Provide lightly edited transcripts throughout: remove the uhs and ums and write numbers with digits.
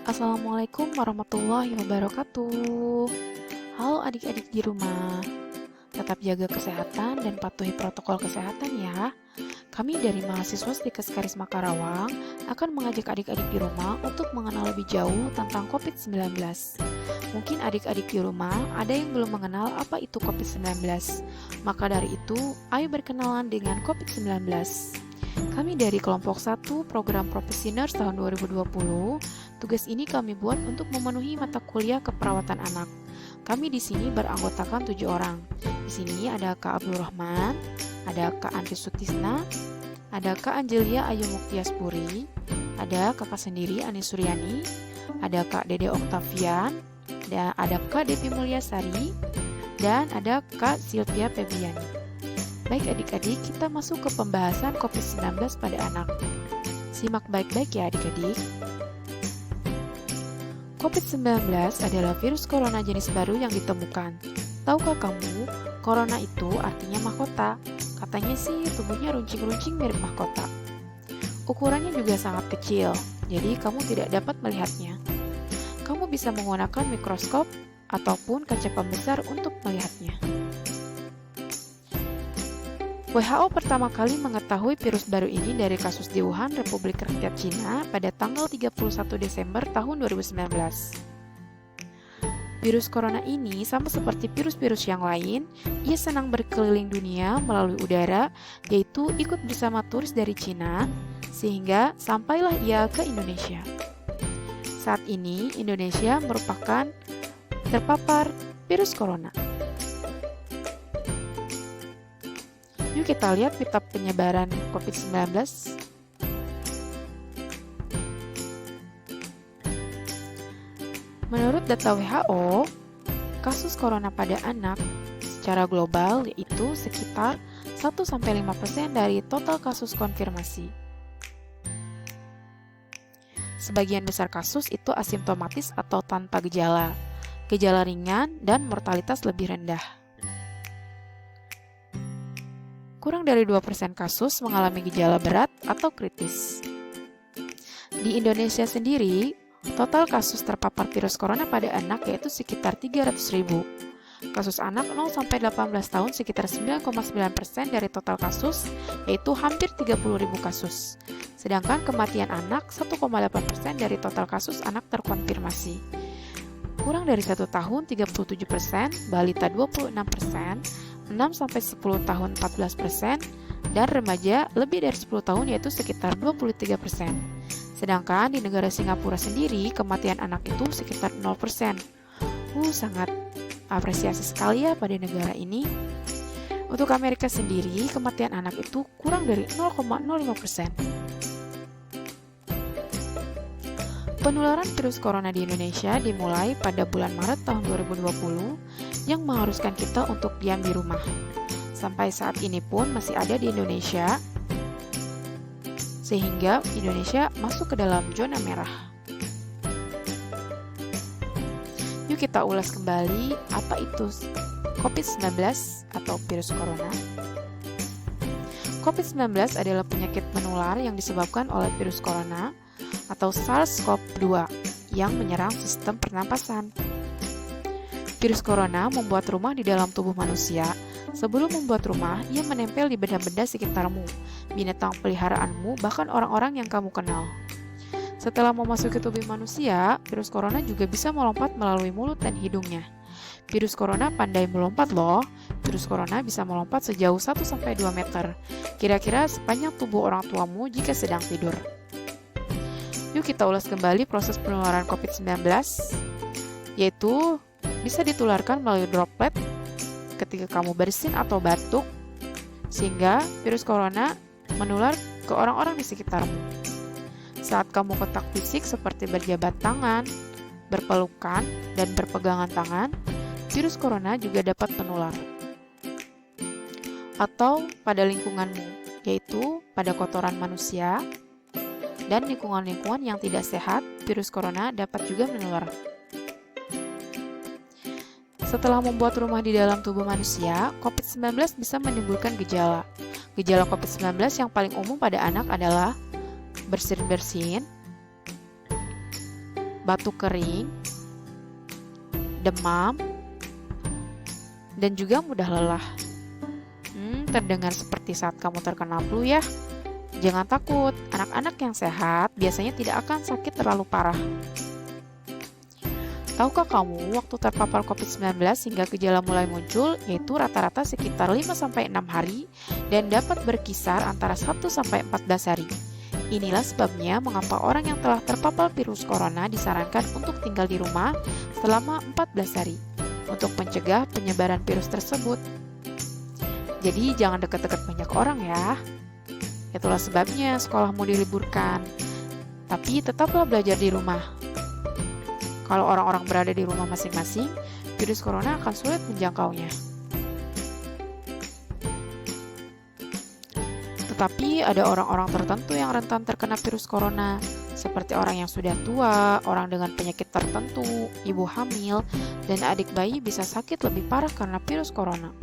Assalamualaikum warahmatullahi wabarakatuh. Halo adik-adik di rumah, tetap jaga kesehatan dan patuhi protokol kesehatan ya. Kami dari mahasiswa Stikes Karisma Karawang akan mengajak adik-adik di rumah untuk mengenal lebih jauh tentang COVID-19. Mungkin adik-adik di rumah ada yang belum mengenal apa itu COVID-19. Maka dari itu, ayo berkenalan dengan COVID-19. Kami dari kelompok 1 program Profesioners tahun 2020. Tugas ini kami buat untuk memenuhi mata kuliah keperawatan anak. Kami di sini beranggotakan 7 orang. Di sini ada Kak Abdul Rahman, ada Kak Anti Sutisna, ada Kak Angelia Ayu Muktiaspuri, ada Kakak sendiri Ani Suryani, ada Kak Dede Oktavian, dan ada Kak Devi Mulyasari, dan ada Kak Sylvia Febiani. Baik adik-adik, kita masuk ke pembahasan COVID-19 pada anak. Simak baik-baik ya adik-adik. COVID-19 adalah virus corona jenis baru yang ditemukan. Tahukah kamu, corona itu artinya mahkota. Katanya sih tubuhnya runcing-runcing mirip mahkota. Ukurannya juga sangat kecil, jadi kamu tidak dapat melihatnya. Kamu bisa menggunakan mikroskop ataupun kaca pembesar untuk melihatnya. WHO pertama kali mengetahui virus baru ini dari kasus di Wuhan, Republik Rakyat Cina pada tanggal 31 Desember tahun 2019. Virus corona ini sama seperti virus-virus yang lain, ia senang berkeliling dunia melalui udara, yaitu ikut bersama turis dari Cina, sehingga sampailah ia ke Indonesia. Saat ini, Indonesia merupakan terpapar virus corona. Yuk kita lihat peta penyebaran COVID-19. Menurut data WHO, kasus corona pada anak secara global yaitu sekitar 1-5% dari total kasus konfirmasi. Sebagian besar kasus itu asimptomatis atau tanpa gejala, gejala ringan dan mortalitas lebih rendah. Kurang dari 2% kasus mengalami gejala berat atau kritis. Di Indonesia sendiri, total kasus terpapar virus corona pada anak yaitu sekitar 300.000. Kasus anak 0-18 tahun sekitar 9,9% dari total kasus, yaitu hampir 30.000 kasus. Sedangkan kematian anak 1,8% dari total kasus anak terkonfirmasi. Kurang dari 1 tahun 37%, balita 26%, 6-10 tahun 14%, dan remaja lebih dari 10 tahun yaitu sekitar 23%. Sedangkan di negara Singapura sendiri, kematian anak itu sekitar 0%. Sangat apresiasi sekali ya pada negara ini. Untuk Amerika sendiri, kematian anak itu kurang dari 0,05%. Penularan virus corona di Indonesia dimulai pada bulan Maret tahun 2020 yang mengharuskan kita untuk diam di rumah. Sampai saat ini pun masih ada di Indonesia, sehingga Indonesia masuk ke dalam zona merah. Yuk kita ulas kembali apa itu COVID-19 atau virus corona. COVID-19 adalah penyakit menular yang disebabkan oleh virus corona atau SARS-CoV-2 yang menyerang sistem pernapasan. Virus corona membuat rumah di dalam tubuh manusia. Sebelum membuat rumah, ia menempel di benda-benda sekitarmu, binatang peliharaanmu, bahkan orang-orang yang kamu kenal. Setelah memasuki tubuh manusia, virus corona juga bisa melompat melalui mulut dan hidungnya. Virus corona pandai melompat loh. Virus corona bisa melompat sejauh 1-2 meter, kira-kira sepanjang tubuh orang tuamu jika sedang tidur. Yuk kita ulas kembali proses penularan COVID-19, yaitu bisa ditularkan melalui droplet ketika kamu bersin atau batuk, sehingga virus corona menular ke orang-orang di sekitarmu. Saat kamu kontak fisik seperti berjabat tangan, berpelukan, dan berpegangan tangan, virus corona juga dapat menular. Atau pada lingkunganmu, yaitu pada kotoran manusia, dan lingkungan-lingkungan yang tidak sehat, virus corona dapat juga menular. Setelah membuat rumah di dalam tubuh manusia, COVID-19 bisa menimbulkan gejala. Gejala COVID-19 yang paling umum pada anak adalah bersin-bersin, batuk kering, demam, dan juga mudah lelah. Terdengar seperti saat kamu terkena flu ya. Jangan takut, anak-anak yang sehat biasanya tidak akan sakit terlalu parah. Tahukah kamu waktu terpapar COVID-19 hingga gejala mulai muncul yaitu rata-rata sekitar 5-6 hari dan dapat berkisar antara 1-14 hari. Inilah sebabnya mengapa orang yang telah terpapar virus corona disarankan untuk tinggal di rumah selama 14 hari untuk mencegah penyebaran virus tersebut. Jadi jangan dekat-dekat banyak orang ya. Itulah sebabnya sekolahmu diliburkan. Tapi tetaplah belajar di rumah. Kalau orang-orang berada di rumah masing-masing, virus corona akan sulit menjangkaunya. Tetapi ada orang-orang tertentu yang rentan terkena virus corona, seperti orang yang sudah tua, orang dengan penyakit tertentu, ibu hamil, dan adik bayi bisa sakit lebih parah karena virus corona.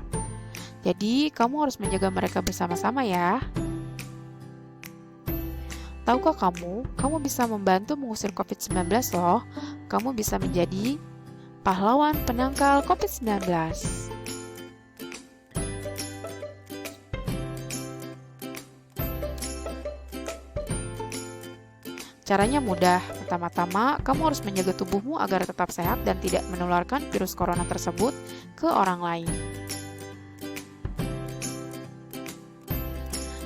Jadi, kamu harus menjaga mereka bersama-sama ya. Tahukah kamu bisa membantu mengusir COVID-19 loh. Kamu bisa menjadi pahlawan penangkal COVID-19. Caranya mudah. Pertama-tama, kamu harus menjaga tubuhmu agar tetap sehat dan tidak menularkan virus corona tersebut ke orang lain.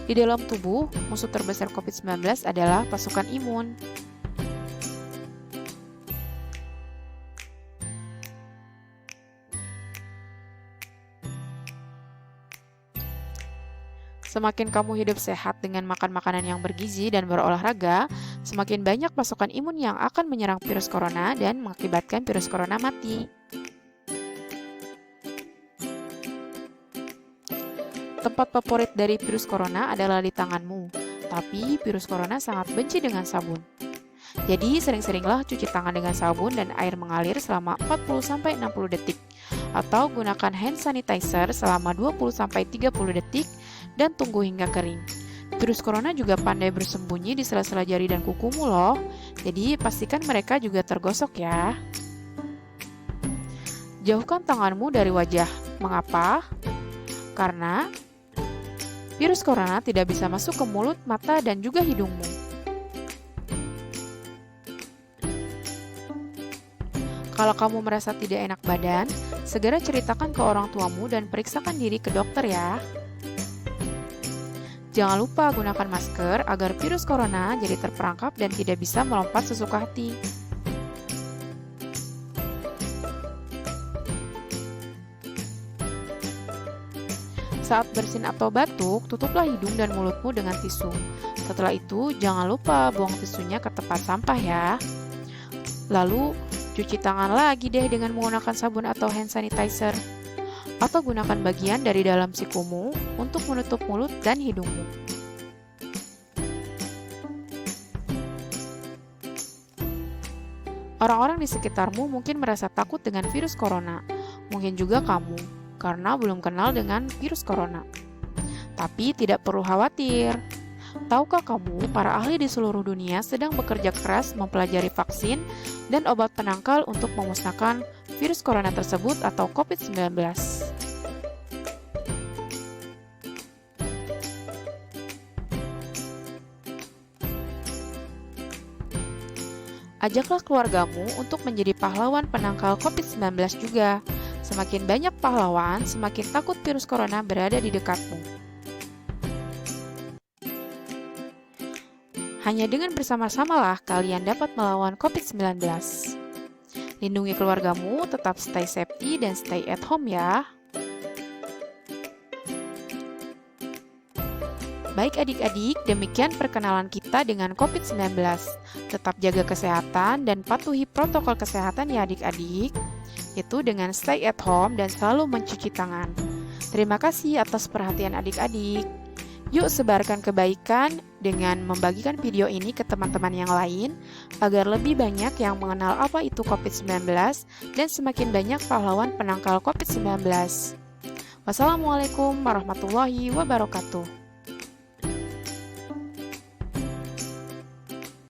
Di dalam tubuh, musuh terbesar COVID-19 adalah pasukan imun. Semakin kamu hidup sehat dengan makan makanan yang bergizi dan berolahraga, semakin banyak pasukan imun yang akan menyerang virus corona dan mengakibatkan virus corona mati. Tempat favorit dari virus corona adalah di tanganmu, tapi virus corona sangat benci dengan sabun. Jadi sering-seringlah cuci tangan dengan sabun dan air mengalir selama 40-60 detik, atau gunakan hand sanitizer selama 20-30 detik dan tunggu hingga kering. Virus corona juga pandai bersembunyi di sela-sela jari dan kukumu loh, jadi pastikan mereka juga tergosok ya. Jauhkan tanganmu dari wajah. Mengapa? Karena virus corona tidak bisa masuk ke mulut, mata, dan juga hidungmu. Kalau kamu merasa tidak enak badan, segera ceritakan ke orang tuamu dan periksakan diri ke dokter ya. Jangan lupa gunakan masker agar virus corona jadi terperangkap dan tidak bisa melompat sesuka hati. Saat bersin atau batuk, tutuplah hidung dan mulutmu dengan tisu. Setelah itu, jangan lupa buang tisunya ke tempat sampah ya. Lalu, cuci tangan lagi deh dengan menggunakan sabun atau hand sanitizer. Atau gunakan bagian dari dalam sikumu untuk menutup mulut dan hidungmu. Orang-orang di sekitarmu mungkin merasa takut dengan virus corona. Mungkin juga kamu, karena belum kenal dengan virus corona. Tapi tidak perlu khawatir. Tahukah kamu, para ahli di seluruh dunia sedang bekerja keras mempelajari vaksin dan obat penangkal untuk memusnahkan virus corona tersebut atau COVID-19. Ajaklah keluargamu untuk menjadi pahlawan penangkal COVID-19 juga. Semakin banyak pahlawan, semakin takut virus corona berada di dekatmu. Hanya dengan bersama-samalah kalian dapat melawan COVID-19. Lindungi keluargamu, tetap stay safety dan stay at home ya. Baik adik-adik, demikian perkenalan kita dengan COVID-19. Tetap jaga kesehatan dan patuhi protokol kesehatan ya adik-adik. Itu dengan stay at home dan selalu mencuci tangan. Terima kasih atas perhatian adik-adik. Yuk sebarkan kebaikan dengan membagikan video ini ke teman-teman yang lain agar lebih banyak yang mengenal apa itu COVID-19 dan semakin banyak pahlawan penangkal COVID-19. Wassalamualaikum warahmatullahi wabarakatuh.